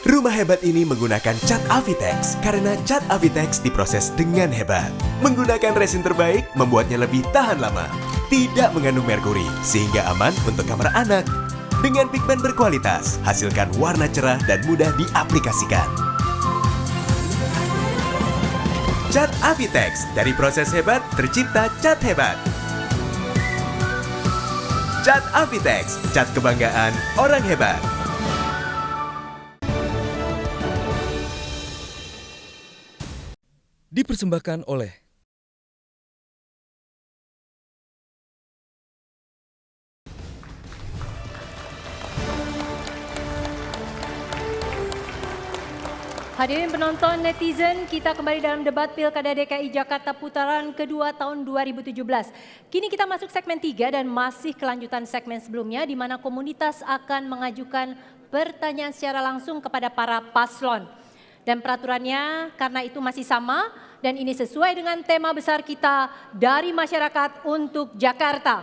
Rumah hebat ini menggunakan cat Avitex karena cat Avitex diproses dengan hebat. Menggunakan resin terbaik membuatnya lebih tahan lama. Tidak mengandung merkuri sehingga aman untuk kamar anak. Dengan pigmen berkualitas, hasilkan warna cerah dan mudah diaplikasikan. Cat Avitex, dari proses hebat tercipta cat hebat. Cat Avitex, cat kebanggaan orang hebat. Dipersembahkan oleh Hadirin penonton netizen, kita kembali dalam debat Pilkada DKI Jakarta putaran kedua tahun 2017. Kini kita masuk segmen 3 dan masih kelanjutan segmen sebelumnya di mana komunitas akan mengajukan pertanyaan secara langsung kepada para paslon. Dan peraturannya karena itu masih sama dan ini sesuai dengan tema besar kita dari masyarakat untuk Jakarta.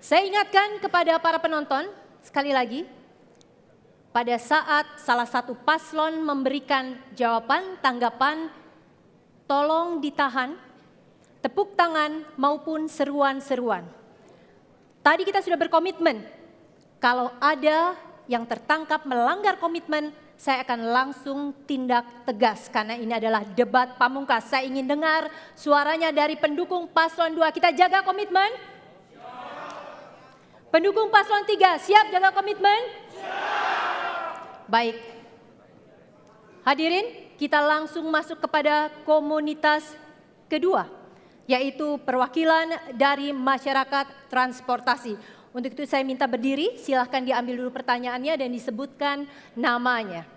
Saya ingatkan kepada para penonton sekali lagi, pada saat salah satu paslon memberikan jawaban, tanggapan, tolong ditahan, tepuk tangan maupun seruan-seruan. Tadi kita sudah berkomitmen, kalau ada yang tertangkap melanggar komitmen, saya akan langsung tindak tegas karena ini adalah debat pamungkas. Saya ingin dengar suaranya dari pendukung paslon 2. Kita jaga komitmen? Pendukung paslon 3, siap jaga komitmen? Baik, hadirin kita langsung masuk kepada komunitas kedua, yaitu perwakilan dari masyarakat transportasi. Untuk itu saya minta berdiri, silahkan diambil dulu pertanyaannya dan disebutkan namanya.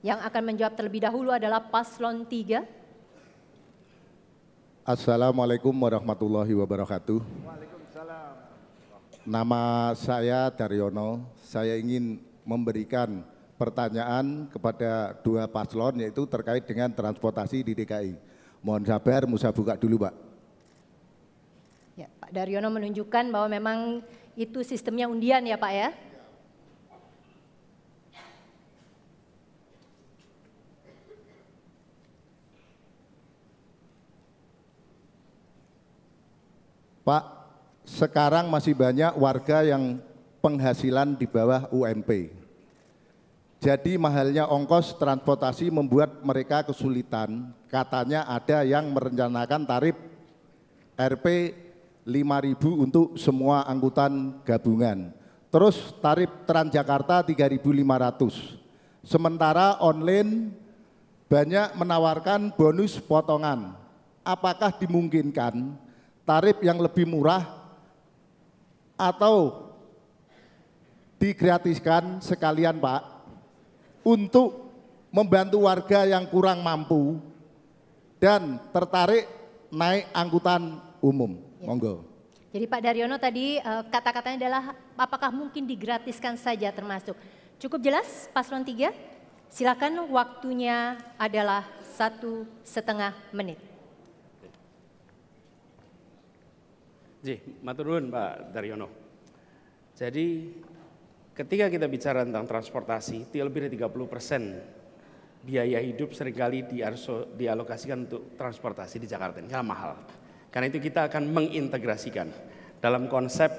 Yang akan menjawab terlebih dahulu adalah paslon 3. Assalamualaikum warahmatullahi wabarakatuh. Nama saya Daryono. Saya ingin memberikan pertanyaan kepada dua paslon yaitu terkait dengan transportasi di DKI. Mohon sabar, Musa buka dulu Pak. Ya, Pak Daryono menunjukkan bahwa memang itu sistemnya undian ya Pak ya. Pak, sekarang masih banyak warga yang penghasilan di bawah UMP. Jadi mahalnya ongkos transportasi membuat mereka kesulitan. Katanya ada yang merencanakan tarif Rp 5.000 untuk semua angkutan gabungan. Terus tarif Transjakarta 3.500. Sementara online banyak menawarkan bonus potongan. Apakah dimungkinkan tarif yang lebih murah atau digratiskan sekalian Pak untuk membantu warga yang kurang mampu dan tertarik naik angkutan umum. Ya. Monggo. Jadi Pak Daryono tadi kata-katanya adalah apakah mungkin digratiskan saja termasuk. Cukup jelas paslon 3? Silakan, waktunya adalah 1,5 menit. Matur nuwun Pak Daryono. Jadi ketika kita bicara tentang transportasi, lebih dari 30% biaya hidup seringkali dialokasikan untuk transportasi di Jakarta ini karena mahal. Karena itu kita akan mengintegrasikan dalam konsep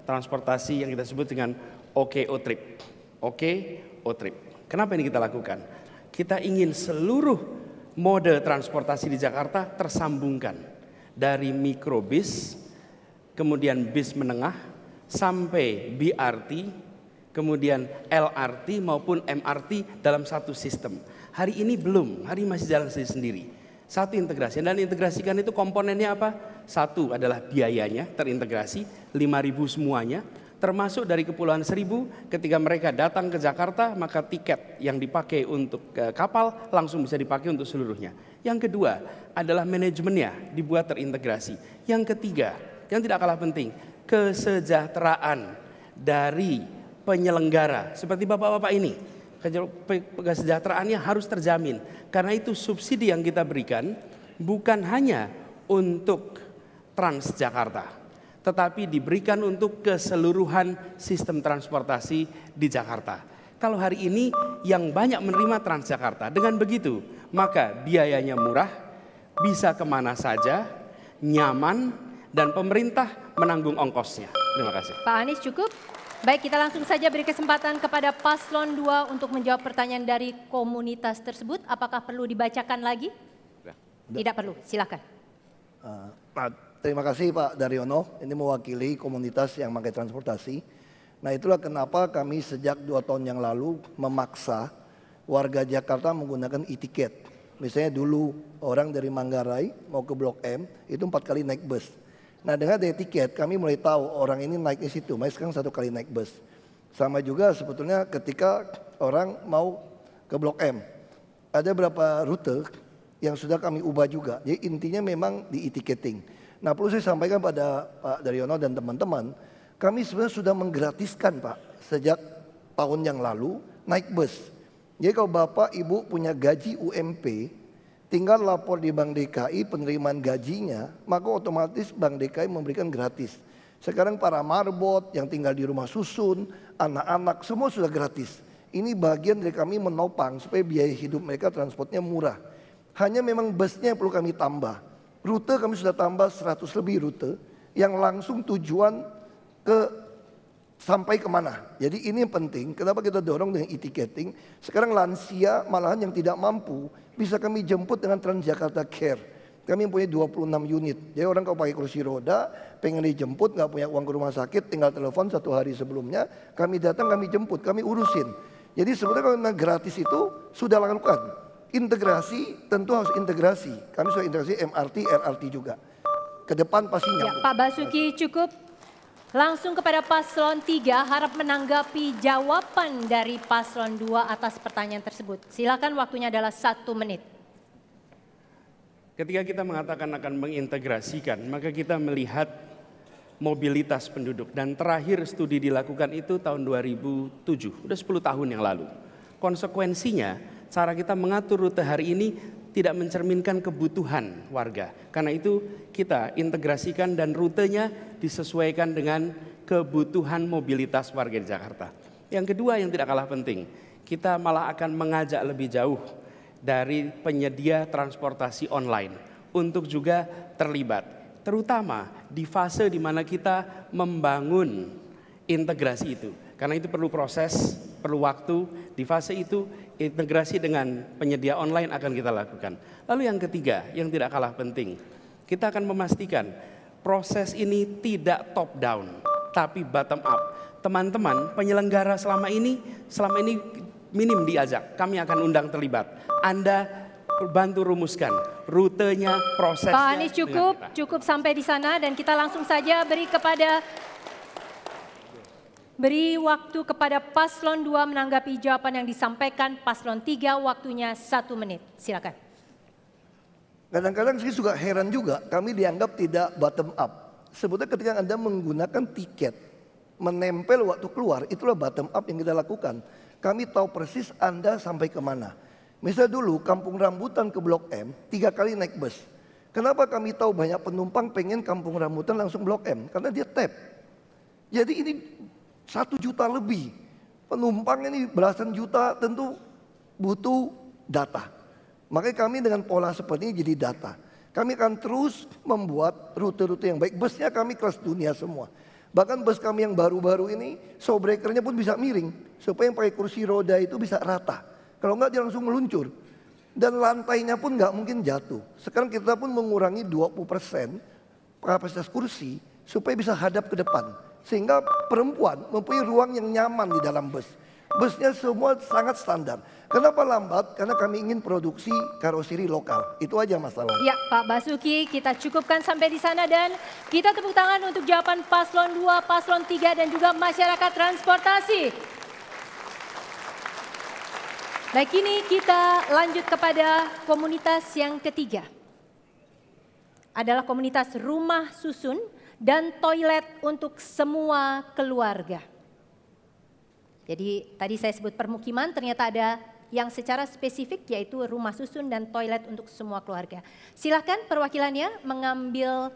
transportasi yang kita sebut dengan OKO Trip. OKO Trip. Kenapa ini kita lakukan? Kita ingin seluruh mode transportasi di Jakarta tersambungkan dari mikrobis, kemudian bis menengah, sampai BRT, kemudian LRT maupun MRT dalam satu sistem. Hari ini belum, hari ini masih jalan sendiri. Satu integrasi, dan integrasikan itu komponennya apa? Satu adalah biayanya terintegrasi, 5.000 semuanya, termasuk dari Kepulauan Seribu ketika mereka datang ke Jakarta, maka tiket yang dipakai untuk kapal langsung bisa dipakai untuk seluruhnya. Yang kedua adalah manajemennya dibuat terintegrasi. Yang ketiga, yang tidak kalah penting, kesejahteraan dari penyelenggara seperti bapak-bapak ini. Kesejahteraannya harus terjamin. Karena itu subsidi yang kita berikan bukan hanya untuk Transjakarta, tetapi diberikan untuk keseluruhan sistem transportasi di Jakarta. Kalau hari ini yang banyak menerima Transjakarta, dengan begitu maka biayanya murah, bisa kemana saja, nyaman, dan pemerintah menanggung ongkosnya. Terima kasih. Pak Anies cukup? Baik, kita langsung saja beri kesempatan kepada Paslon 2 untuk menjawab pertanyaan dari komunitas tersebut. Apakah perlu dibacakan lagi? Tidak perlu, silakan. Terima kasih Pak Daryono, ini mewakili komunitas yang pakai transportasi. Nah itulah kenapa kami sejak 2 tahun yang lalu memaksa warga Jakarta menggunakan e-tiket. Misalnya dulu orang dari Manggarai mau ke Blok M itu 4 kali naik bus. Nah dengan ada tiket kami mulai tahu orang ini naik di situ, makanya sekarang 1 kali naik bus. Sama juga sebetulnya ketika orang mau ke Blok M, ada beberapa rute yang sudah kami ubah juga. Jadi intinya memang di e-ticketing. Nah perlu saya sampaikan pada Pak Daryono dan teman-teman, kami sebenarnya sudah menggratiskan Pak sejak tahun yang lalu naik bus. Jadi kalau Bapak Ibu punya gaji UMP, tinggal lapor di Bank DKI penerimaan gajinya, maka otomatis Bank DKI memberikan gratis. Sekarang para marbot yang tinggal di rumah susun, anak-anak semua sudah gratis. Ini bagian dari kami menopang supaya biaya hidup mereka transportnya murah. Hanya memang busnya perlu kami tambah. Rute kami sudah tambah 100 lebih rute yang langsung tujuan sampai kemana. Jadi ini yang penting, kenapa kita dorong dengan e-ticketing. Sekarang lansia malahan yang tidak mampu bisa kami jemput dengan Transjakarta Care. Kami punya 26 unit. Jadi orang kalau pakai kursi roda, pengen dijemput, nggak punya uang ke rumah sakit, tinggal telepon 1 hari sebelumnya, kami datang, kami jemput, kami urusin. Jadi sebenarnya kalau gratis itu sudah lakukan. Integrasi tentu harus integrasi. Kami sudah integrasi MRT, LRT juga. Ke depan pasti Ya, nyambung. Pak Basuki cukup. Langsung kepada Paslon 3 harap menanggapi jawaban dari Paslon 2 atas pertanyaan tersebut. Silakan, waktunya adalah 1 menit. Ketika kita mengatakan akan mengintegrasikan, maka kita melihat mobilitas penduduk. Dan terakhir studi dilakukan itu tahun 2007, udah 10 tahun yang lalu. Konsekuensinya, cara kita mengatur rute hari ini tidak mencerminkan kebutuhan warga. Karena itu kita integrasikan dan rutenya disesuaikan dengan kebutuhan mobilitas warga di Jakarta. Yang kedua yang tidak kalah penting, kita malah akan mengajak lebih jauh dari penyedia transportasi online untuk juga terlibat. Terutama di fase di mana kita membangun integrasi itu. Karena itu perlu proses, perlu waktu. Di fase itu integrasi dengan penyedia online akan kita lakukan. Lalu yang ketiga yang tidak kalah penting, kita akan memastikan proses ini tidak top down tapi bottom up. Teman-teman penyelenggara selama ini minim diajak, kami akan undang terlibat. Anda bantu rumuskan rutenya, prosesnya. Pak Anies cukup sampai di sana dan kita langsung saja beri waktu kepada Paslon 2 menanggapi jawaban yang disampaikan Paslon 3, waktunya 1 menit. Silakan. Kadang-kadang saya juga heran juga, kami dianggap tidak bottom up. Sebetulnya ketika Anda menggunakan tiket, menempel waktu keluar, itulah bottom up yang kita lakukan. Kami tahu persis Anda sampai kemana. Misal dulu Kampung Rambutan ke Blok M, 3 kali naik bus. Kenapa kami tahu banyak penumpang pengen Kampung Rambutan langsung Blok M? Karena dia tap. Jadi ini 1 juta lebih. Penumpang ini belasan juta tentu butuh data. Makanya kami dengan pola seperti ini jadi data. Kami akan terus membuat rute-rute yang baik. Busnya kami kelas dunia semua. Bahkan bus kami yang baru-baru ini, showbreakernya pun bisa miring. Supaya yang pakai kursi roda itu bisa rata. Kalau enggak dia langsung meluncur. Dan lantainya pun enggak mungkin jatuh. Sekarang kita pun mengurangi 20% kapasitas kursi supaya bisa hadap ke depan. Sehingga perempuan mempunyai ruang yang nyaman di dalam bus. Busnya semua sangat standar. Kenapa lambat? Karena kami ingin produksi karoseri lokal. Itu aja masalahnya. Ya, Pak Basuki, kita cukupkan sampai di sana dan kita tepuk tangan untuk jawaban Paslon 2, Paslon 3 dan juga masyarakat transportasi. Baik, kini kita lanjut kepada komunitas yang ketiga. Adalah komunitas rumah susun dan toilet untuk semua keluarga. Jadi tadi saya sebut permukiman, ternyata ada yang secara spesifik yaitu rumah susun dan toilet untuk semua keluarga. Silakan perwakilannya mengambil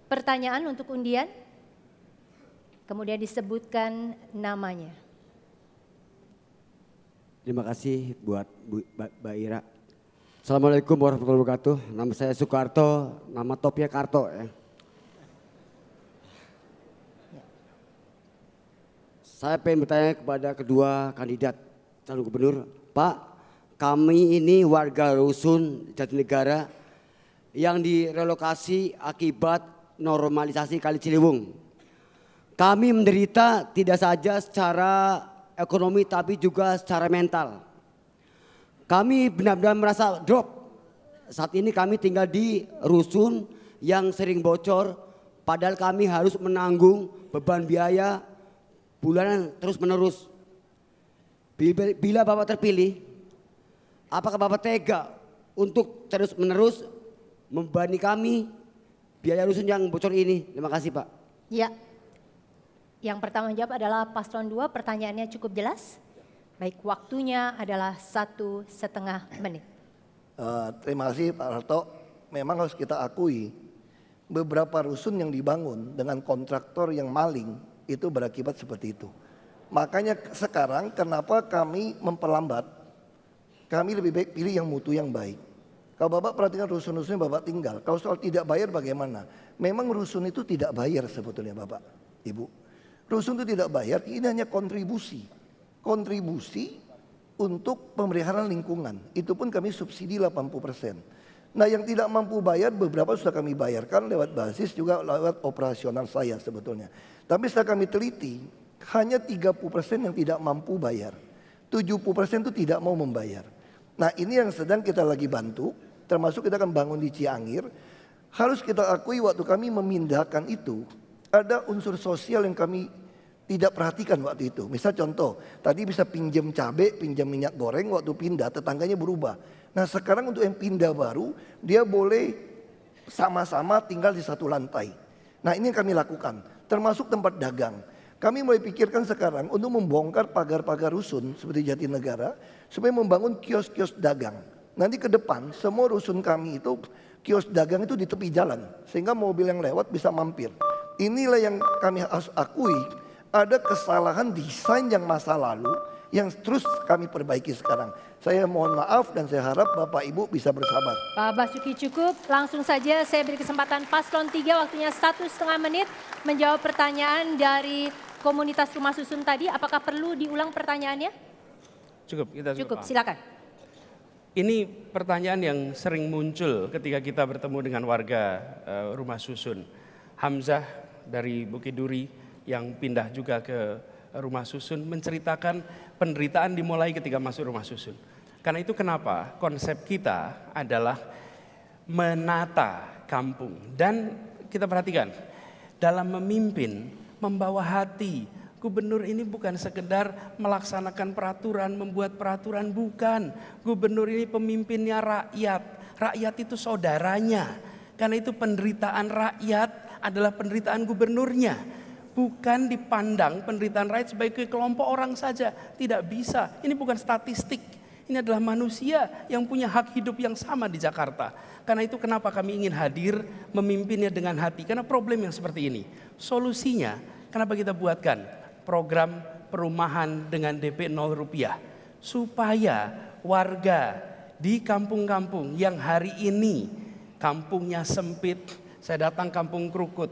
pertanyaan untuk undian, kemudian disebutkan namanya. Terima kasih buat Mbak Ira. Assalamualaikum warahmatullahi wabarakatuh. Nama saya Soekarto, nama topnya Karto ya. Saya pengen bertanya kepada kedua kandidat calon gubernur. Pak, kami ini warga Rusun Jatinegara yang direlokasi akibat normalisasi Kali Ciliwung. Kami menderita tidak saja secara ekonomi tapi juga secara mental. Kami benar-benar merasa drop. Saat ini kami tinggal di rusun yang sering bocor, padahal kami harus menanggung beban biaya bulanan terus menerus. Bila Bapak terpilih, apakah Bapak tega untuk terus menerus membebani kami biaya rusun yang bocor ini? Terima kasih Pak. Ya, yang pertama jawab adalah paslon 2, pertanyaannya cukup jelas. Baik, waktunya adalah 1,5 menit. Terima kasih Pak Harto. Memang harus kita akui beberapa rusun yang dibangun dengan kontraktor yang maling itu berakibat seperti itu. Makanya sekarang kenapa kami memperlambat, kami lebih baik pilih yang mutu yang baik. Kalau Bapak perhatikan rusun-rusun yang Bapak tinggal, kalau soal tidak bayar bagaimana? Memang rusun itu tidak bayar sebetulnya Bapak, Ibu. Rusun itu tidak bayar, ini hanya kontribusi. Kontribusi untuk pemeliharaan lingkungan. Itu pun kami subsidi 80%. Nah yang tidak mampu bayar beberapa sudah kami bayarkan lewat basis juga lewat operasional saya sebetulnya. Tapi setelah kami teliti hanya 30% yang tidak mampu bayar. 70% itu tidak mau membayar. Nah ini yang sedang kita lagi bantu. Termasuk kita akan bangun di Ciangir. Harus kita akui waktu kami memindahkan itu ada unsur sosial yang kami tidak perhatikan waktu itu. Misal contoh, tadi bisa pinjam cabai, pinjam minyak goreng, waktu pindah tetangganya berubah. Nah sekarang untuk yang pindah baru, dia boleh sama-sama tinggal di satu lantai. Nah ini yang kami lakukan, termasuk tempat dagang. Kami mulai pikirkan sekarang untuk membongkar pagar-pagar rusun seperti Jatinegara, supaya membangun kios-kios dagang. Nanti ke depan semua rusun kami itu, kios dagang itu di tepi jalan. Sehingga mobil yang lewat bisa mampir. Inilah yang kami harus akui, ada kesalahan desain yang masa lalu yang terus kami perbaiki sekarang. Saya mohon maaf dan saya harap Bapak Ibu bisa bersabar. Pak Basuki cukup, langsung saja saya beri kesempatan paslon 3 waktunya 1,5 menit menjawab pertanyaan dari komunitas rumah susun tadi. Apakah perlu diulang pertanyaannya? Cukup, kita Cukup, silakan. Ini pertanyaan yang sering muncul ketika kita bertemu dengan warga rumah susun. Hamzah dari Bukit Duri yang pindah juga ke rumah susun menceritakan penderitaan dimulai ketika masuk rumah susun. Karena itu kenapa konsep kita adalah menata kampung. Dan kita perhatikan dalam memimpin, membawa hati. Gubernur ini bukan sekedar melaksanakan peraturan, membuat peraturan, bukan. Gubernur ini pemimpinnya rakyat. Rakyat itu saudaranya. Karena itu penderitaan rakyat adalah penderitaan gubernurnya. Bukan dipandang penderitaan rakyat sebagai kelompok orang saja. Tidak bisa. Ini bukan statistik. Ini adalah manusia yang punya hak hidup yang sama di Jakarta. Karena itu kenapa kami ingin hadir memimpinnya dengan hati. Karena problem yang seperti ini. Solusinya kenapa kita buatkan program perumahan dengan DP 0 rupiah. Supaya warga di kampung-kampung yang hari ini kampungnya sempit. Saya datang kampung Krukut.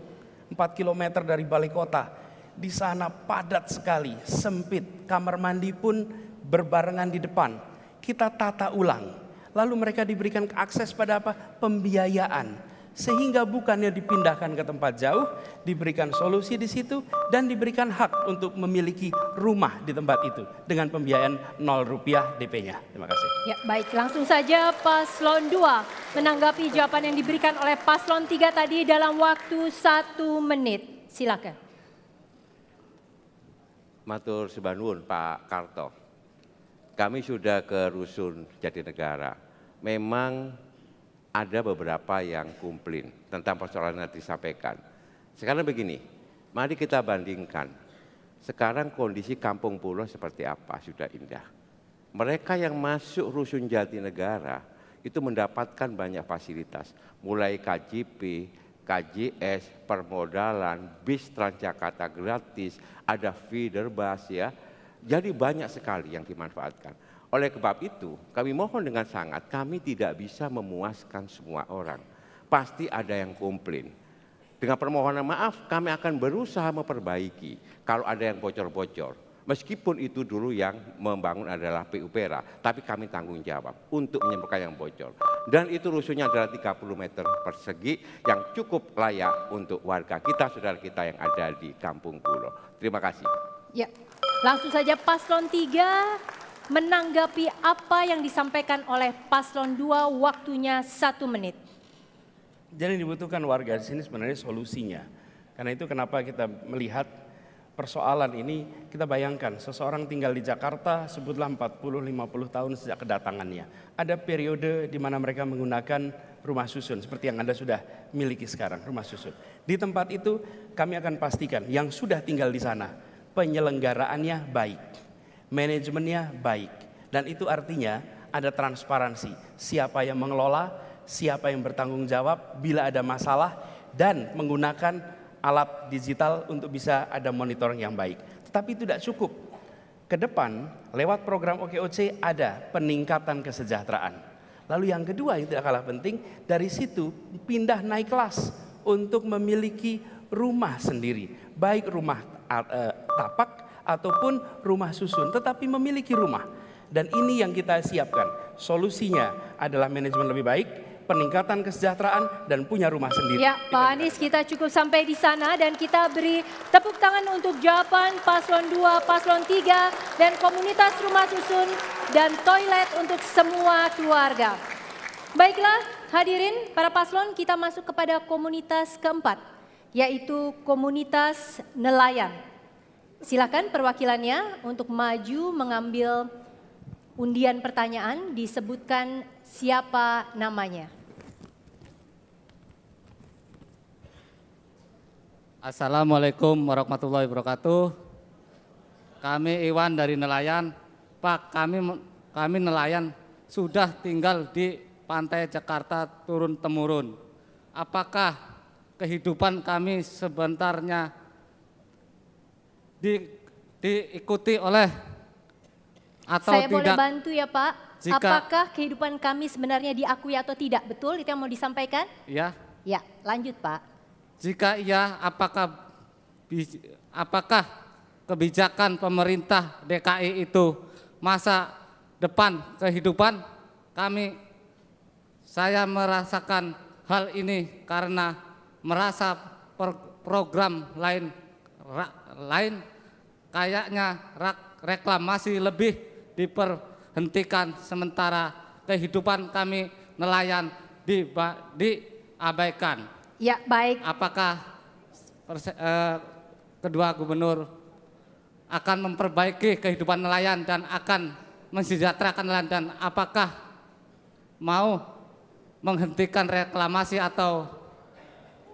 4 km dari balai kota. Di sana padat sekali, sempit. Kamar mandi pun berbarengan di depan. Kita tata ulang. Lalu mereka diberikan akses pada apa? Pembiayaan. Sehingga bukannya dipindahkan ke tempat jauh, diberikan solusi di situ dan diberikan hak untuk memiliki rumah di tempat itu dengan pembiayaan 0 rupiah DP-nya. Terima kasih. Ya, baik, langsung saja paslon 2 menanggapi jawaban yang diberikan oleh paslon 3 tadi dalam waktu 1 menit. Silakan. Matur Subanun Pak Karto. Kami sudah ke Rusun Jatinegara. Memang ada beberapa yang komplain tentang persoalan yang disampaikan. Sekarang begini, mari kita bandingkan. Sekarang kondisi kampung pulau seperti apa, sudah indah. mereka yang masuk Rusun Jatinegara itu mendapatkan banyak fasilitas, mulai KJP, KJS, permodalan, bis Transjakarta gratis, ada feeder bus ya. Jadi banyak sekali yang dimanfaatkan. Oleh sebab itu, kami mohon dengan sangat, kami tidak bisa memuaskan semua orang. Pasti ada yang komplain. Dengan permohonan maaf, kami akan berusaha memperbaiki kalau ada yang bocor-bocor. Meskipun itu dulu yang membangun adalah PUPera, tapi kami tanggung jawab untuk menyembuhkan yang bocor. Dan itu rusunnya adalah 30 meter persegi yang cukup layak untuk warga kita, saudara kita yang ada di Kampung Pulo. Terima kasih. Ya, langsung saja Paslon 3 menanggapi apa yang disampaikan oleh Paslon 2, waktunya 1 menit. Jadi dibutuhkan warga di sini sebenarnya solusinya. Karena itu kenapa kita melihat persoalan ini, kita bayangkan seseorang tinggal di Jakarta sebutlah 40-50 tahun sejak kedatangannya. Ada periode di mana mereka menggunakan rumah susun seperti yang Anda sudah miliki sekarang, rumah susun. Di tempat itu kami akan pastikan yang sudah tinggal di sana penyelenggaraannya baik, manajemennya baik, dan itu artinya ada transparansi, siapa yang mengelola, siapa yang bertanggung jawab bila ada masalah, dan menggunakan alat digital untuk bisa ada monitoring yang baik. Tetapi tidak cukup. Ke depan lewat program OKOC ada peningkatan kesejahteraan. Lalu yang kedua yang tidak kalah penting, dari situ pindah naik kelas untuk memiliki rumah sendiri. Baik rumah tapak ataupun rumah susun, tetapi memiliki rumah. Dan ini yang kita siapkan. Solusinya adalah manajemen lebih baik, peningkatan kesejahteraan, dan punya rumah sendiri. Ya, Pak Anies, kita cukup sampai di sana dan kita beri tepuk tangan untuk jawaban Paslon 2, Paslon 3, dan komunitas rumah susun dan toilet untuk semua keluarga. Baiklah, hadirin para paslon, kita masuk kepada komunitas keempat, yaitu komunitas nelayan. Silakan perwakilannya untuk maju mengambil undian pertanyaan, disebutkan siapa namanya. Assalamualaikum warahmatullahi wabarakatuh. Kami Iwan dari nelayan. Pak, kami nelayan sudah tinggal di pantai Jakarta turun-temurun. Apakah kehidupan kami sebenarnya diikuti oleh atau Saya tidak? boleh bantu ya Pak? Jika- Apakah kehidupan kami sebenarnya diakui atau tidak? Betul itu yang mau disampaikan? Ya, Ya, lanjut Pak. jika iya, apakah kebijakan pemerintah DKI itu masa depan kehidupan kami? Saya merasakan hal ini karena merasa program lain kayaknya reklamasi lebih diperhentikan, sementara kehidupan kami nelayan diabaikan. Ya, baik. Apakah kedua gubernur akan memperbaiki kehidupan nelayan dan akan mensejahterakan nelayan, dan apakah mau menghentikan reklamasi atau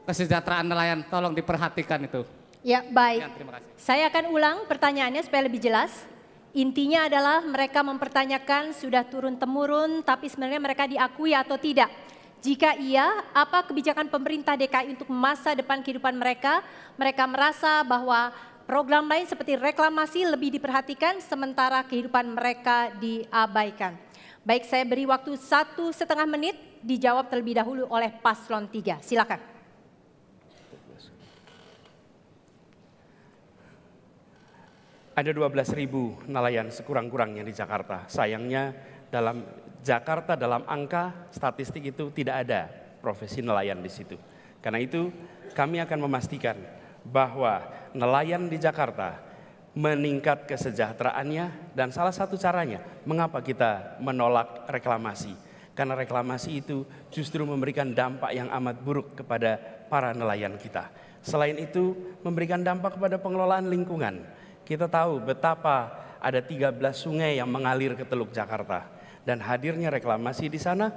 kesejahteraan nelayan? Tolong diperhatikan itu. Ya, baik. Ya, terima kasih. Saya akan ulang pertanyaannya supaya lebih jelas. Intinya adalah mereka mempertanyakan sudah turun-temurun, tapi sebenarnya mereka diakui atau tidak. Jika iya, apa kebijakan pemerintah DKI untuk masa depan kehidupan mereka? Mereka merasa bahwa program lain seperti reklamasi lebih diperhatikan, sementara kehidupan mereka diabaikan. Baik, saya beri waktu 1,5 menit, dijawab terlebih dahulu oleh Paslon 3. Silakan. Ada 12.000 nelayan sekurang-kurangnya di Jakarta. Sayangnya dalam Jakarta dalam angka statistik itu tidak ada profesi nelayan di situ. Karena itu kami akan memastikan bahwa nelayan di Jakarta meningkat kesejahteraannya, dan salah satu caranya mengapa kita menolak reklamasi. Karena reklamasi itu justru memberikan dampak yang amat buruk kepada para nelayan kita. Selain itu memberikan dampak kepada pengelolaan lingkungan. Kita tahu betapa ada 13 sungai yang mengalir ke Teluk Jakarta, dan hadirnya reklamasi di sana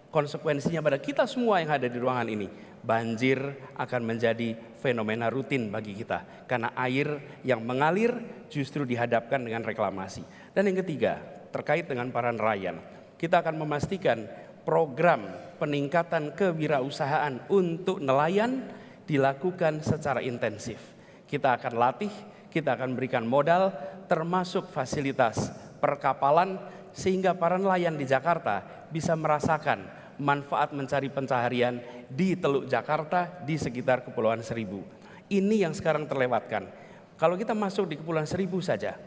konsekuensinya pada kita semua yang ada di ruangan ini. Banjir akan menjadi fenomena rutin bagi kita karena air yang mengalir justru dihadapkan dengan reklamasi. Dan yang ketiga, terkait dengan para nelayan. Kita akan memastikan program peningkatan kewirausahaan untuk nelayan dilakukan secara intensif. Kita akan latih, kita akan berikan modal termasuk fasilitas perkapalan sehingga para nelayan di Jakarta bisa merasakan manfaat mencari pencaharian di Teluk Jakarta di sekitar Kepulauan Seribu. Ini yang sekarang terlewatkan. Kalau kita masuk di Kepulauan Seribu saja,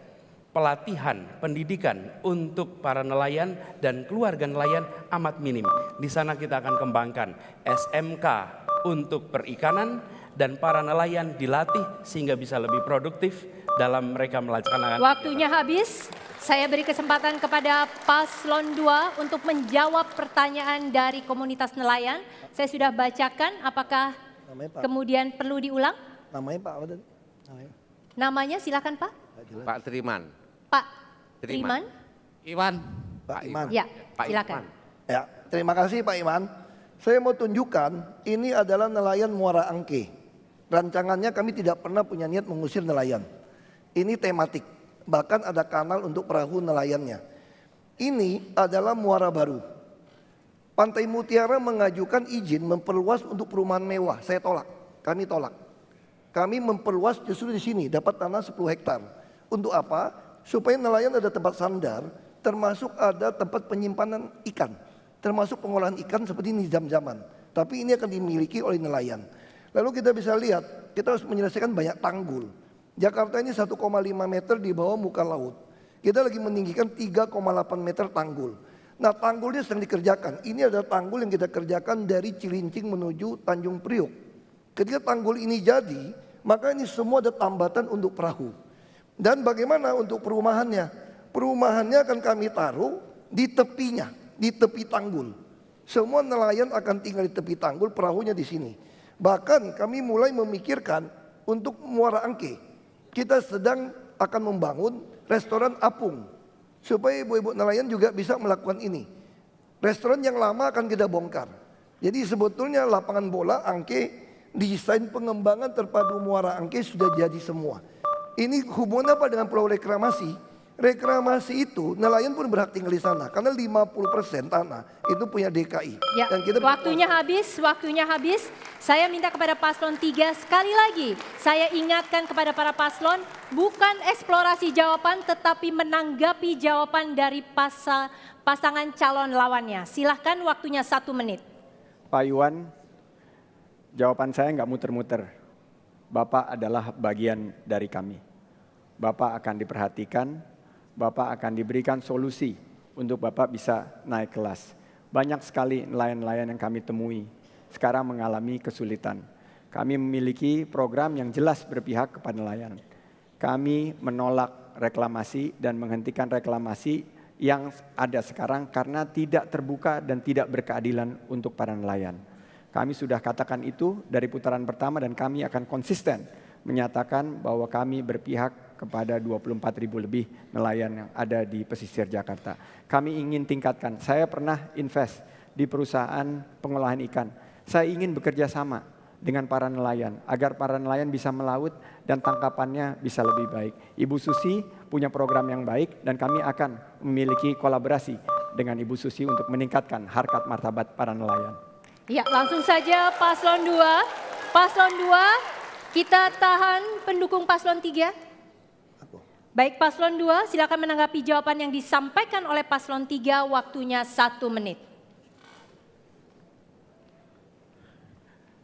pelatihan, pendidikan untuk para nelayan dan keluarga nelayan amat minim. Di sana kita akan kembangkan SMK untuk perikanan dan para nelayan dilatih sehingga bisa lebih produktif dalam mereka melaksanakan. Waktunya habis. Saya beri kesempatan kepada Paslon 2 untuk menjawab pertanyaan dari komunitas nelayan. Saya sudah bacakan, apakah kemudian perlu diulang? Namanya Pak apa tadi? Namanya silakan Pak. Pak Triman. Pak Triman. Iwan. Pak Iman. Ya, Pak silakan. Iman. Ya, terima kasih Pak Iman. Saya mau tunjukkan ini adalah nelayan Muara Angke. Rancangannya kami tidak pernah punya niat mengusir nelayan. Ini tematik, bahkan ada kanal untuk perahu nelayannya. Ini adalah Muara Baru. Pantai Mutiara mengajukan izin memperluas untuk perumahan mewah. Saya tolak, kami tolak. Kami memperluas justru di sini, dapat tanah 10 hektar. Untuk apa? Supaya nelayan ada tempat sandar, termasuk ada tempat penyimpanan ikan. Termasuk pengolahan ikan seperti ini jam-jaman. Tapi ini akan dimiliki oleh nelayan. Lalu kita bisa lihat, kita harus menyelesaikan banyak tanggul. Jakarta ini 1,5 meter di bawah muka laut. Kita lagi meninggikan 3,8 meter tanggul. Nah, tanggulnya sedang dikerjakan. Ini adalah tanggul yang kita kerjakan dari Cilincing menuju Tanjung Priok. Ketika tanggul ini jadi, maka ini semua ada tambatan untuk perahu. Dan bagaimana untuk perumahannya? Perumahannya akan kami taruh di tepinya, di tepi tanggul. Semua nelayan akan tinggal di tepi tanggul, perahunya di sini. Bahkan kami mulai memikirkan untuk Muara Angke. Kita sedang akan membangun restoran apung. Supaya ibu-ibu nelayan juga bisa melakukan ini. Restoran yang lama akan kita bongkar. Jadi sebetulnya lapangan bola Angke, desain pengembangan terpadu Muara Angke sudah jadi semua. Ini hubungannya apa dengan Pulau Reklamasi? Reklamasi itu nelayan pun berhak tinggal di sana. Karena 50% tanah itu punya DKI. Ya, Dan kita waktunya habis. Saya minta kepada Paslon 3 sekali lagi. Saya ingatkan kepada para paslon, bukan eksplorasi jawaban tetapi menanggapi jawaban dari pasangan calon lawannya. Silahkan, waktunya 1 menit. Pak Iwan, jawaban saya nggak muter-muter. Bapak adalah bagian dari kami. Bapak akan diperhatikan, Bapak akan diberikan solusi untuk Bapak bisa naik kelas. Banyak sekali nelayan-nelayan yang kami temui sekarang mengalami kesulitan. Kami memiliki program yang jelas berpihak kepada nelayan. Kami menolak reklamasi dan menghentikan reklamasi yang ada sekarang karena tidak terbuka dan tidak berkeadilan untuk para nelayan. Kami sudah katakan itu dari putaran pertama dan kami akan konsisten menyatakan bahwa kami berpihak kepada 24.000 lebih nelayan yang ada di pesisir Jakarta. Kami ingin tingkatkan. Saya pernah invest di perusahaan pengolahan ikan. Saya ingin bekerja sama dengan para nelayan agar para nelayan bisa melaut dan tangkapannya bisa lebih baik. Ibu Susi punya program yang baik dan kami akan memiliki kolaborasi dengan Ibu Susi untuk meningkatkan harkat martabat para nelayan. Ya, langsung saja Paslon 2. Paslon 2, kita tahan pendukung Paslon 3. Baik, Paslon 2 silakan menanggapi jawaban yang disampaikan oleh Paslon 3, waktunya 1 menit.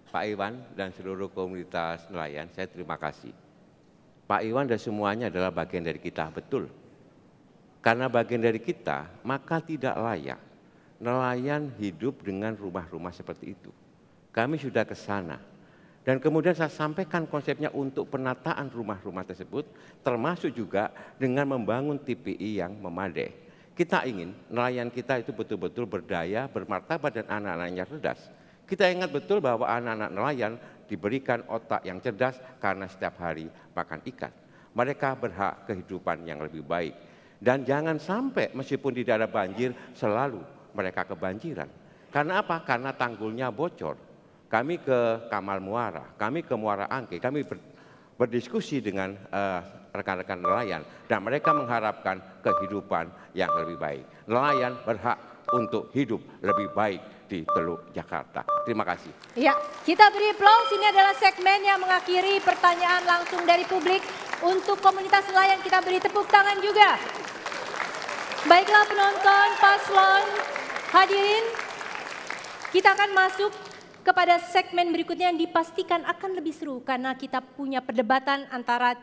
Pak Iwan dan seluruh komunitas nelayan, saya terima kasih. Pak Iwan dan semuanya adalah bagian dari kita, betul. Karena bagian dari kita, maka tidak layak nelayan hidup dengan rumah-rumah seperti itu. Kami sudah ke sana. Dan kemudian saya sampaikan konsepnya untuk penataan rumah-rumah tersebut, termasuk juga dengan membangun TPI yang memadai. Kita ingin nelayan kita itu betul-betul berdaya, bermartabat dan anak-anaknya cerdas. Kita ingat betul bahwa anak-anak nelayan diberikan otak yang cerdas karena setiap hari makan ikan. Mereka berhak kehidupan yang lebih baik. Dan jangan sampai meskipun tidak ada banjir, selalu mereka kebanjiran. Karena apa? Karena tanggulnya bocor. Kami ke Kamal Muara, kami ke Muara Angke, kami berdiskusi dengan rekan-rekan nelayan dan mereka mengharapkan kehidupan yang lebih baik. Nelayan berhak untuk hidup lebih baik di Teluk Jakarta. Terima kasih. Ya, kita beri aplaus. Ini adalah segmen yang mengakhiri pertanyaan langsung dari publik. Untuk komunitas nelayan kita beri tepuk tangan juga. Baiklah penonton, paslon, hadirin, kita akan masuk kepada segmen berikutnya yang dipastikan akan lebih seru karena kita punya perdebatan antara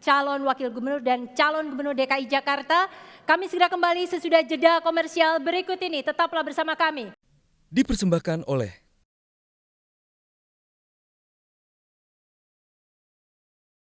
calon wakil gubernur dan calon gubernur DKI Jakarta. Kami segera kembali sesudah jeda komersial berikut ini. Tetaplah bersama kami. Dipersembahkan oleh